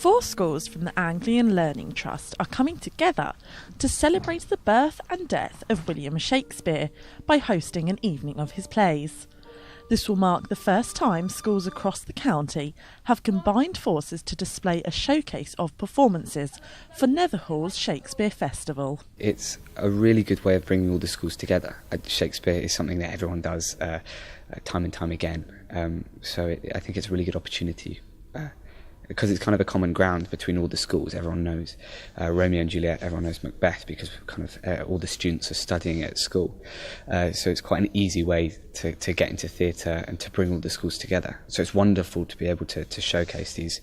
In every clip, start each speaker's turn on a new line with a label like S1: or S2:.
S1: Four schools from the Anglian Learning Trust are coming together to celebrate the birth and death of William Shakespeare by hosting an evening of his plays. This will mark the first time schools across the county have combined forces to display a showcase of performances for Netherhall's Shakespeare Festival.
S2: It's a really good way of bringing all the schools together. Shakespeare is something that everyone does time and time again, I think it's a really good opportunity. Because it's kind of a common ground between all the schools. Everyone knows Romeo and Juliet, everyone knows Macbeth, because all the students are studying it at school. So it's quite an easy way to get into theatre and to bring all the schools together. So it's wonderful to be able to showcase these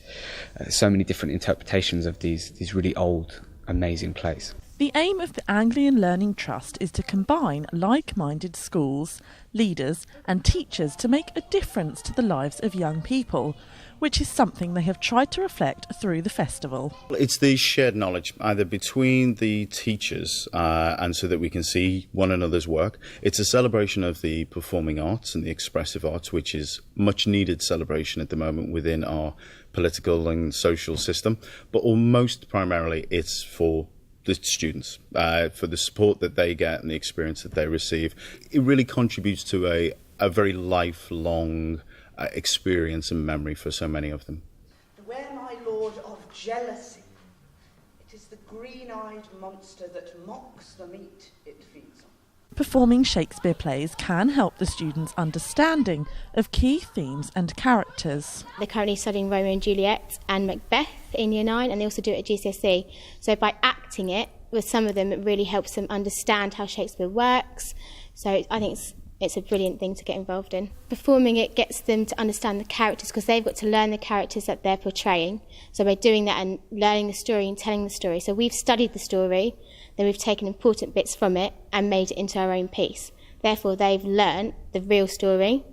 S2: so many different interpretations of these really old, amazing plays.
S1: The aim of the Anglian Learning Trust is to combine like-minded schools, leaders and teachers to make a difference to the lives of young people, which is something they have tried to reflect through the festival.
S3: It's the shared knowledge, either between the teachers and so that we can see one another's work. It's a celebration of the performing arts and the expressive arts, which is much needed celebration at the moment within our political and social system. But almost primarily it's for the students, for the support that they get and the experience that they receive. It really contributes to a very lifelong experience and memory for so many of them.
S4: Beware, my lord, of jealousy. It is the green-eyed monster that mocks the meat it feeds on.
S1: Performing Shakespeare plays can help the students' understanding of key themes and characters.
S5: They're currently studying Romeo and Juliet and Macbeth in Year 9, and they also do it at GCSE. So by acting it with some of them, it really helps them understand how Shakespeare works. So I think it's a brilliant thing to get involved in. Performing it gets them to understand the characters because they've got to learn the characters that they're portraying. So by doing that and learning the story and telling the story. So we've studied the story, then we've taken important bits from it and made it into our own piece. Therefore, they've learned the real story,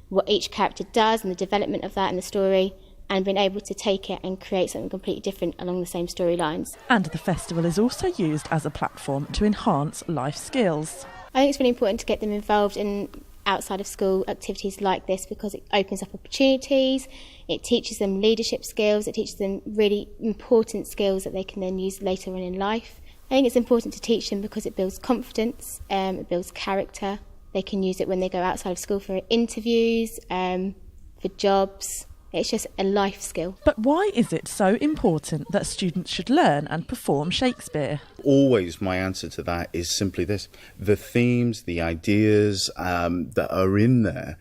S5: what each character does and the development of that in the story, and been able to take it and create something completely different along the same storylines.
S1: And the festival is also used as a platform to enhance life skills.
S5: I think it's really important to get them involved in outside of school activities like this because it opens up opportunities, it teaches them leadership skills, it teaches them really important skills that they can then use later on in life. I think it's important to teach them because it builds confidence, it builds character. They can use it when they go outside of school for interviews, for jobs. It's just a life skill.
S1: But why is it so important that students should learn and perform Shakespeare?
S3: Always my answer to that is simply this. The themes, the ideas that are in there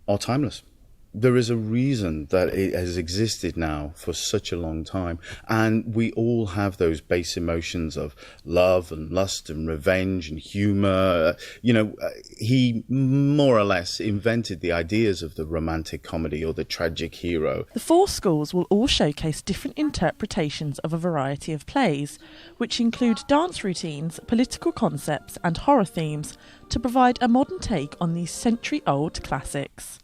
S3: are timeless. There is a reason that it has existed now for such a long time, and we all have those base emotions of love and lust and revenge and humour. He more or less invented the ideas of the romantic comedy or the tragic hero.
S1: The four schools will all showcase different interpretations of a variety of plays, which include dance routines, political concepts and horror themes, to provide a modern take on these century-old classics.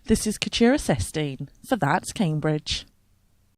S1: This is Katura Sestine for That's Cambridge.